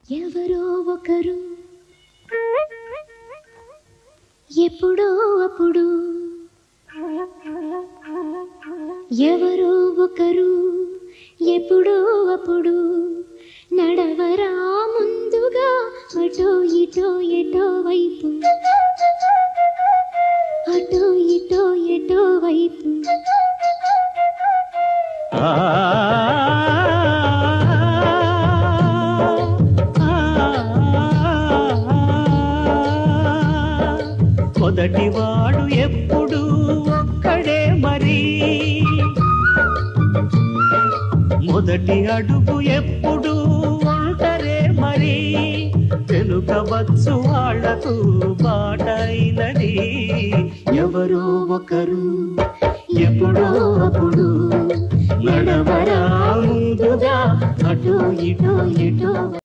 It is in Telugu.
ఎవరో ఒకరు ఎప్పుడో అప్పుడు ఎవరో ఒకరు ఎప్పుడో అప్పుడు నడవరా ముందుగా అటో ఇటో ఎటో వైపు అటో ఇటో ఎటో వైపు మొదటివాడు ఎప్పుడు ఒక్కడే మరి మొదటి అడుగు ఎప్పుడు ఒంటరే మరి తెలుకవచ్చు వాళ్లకు బాటైనది ఎవరో ఒకరు ఎప్పుడో అప్పుడు నడవరా ముందుగా అటో ఇటో ఎటో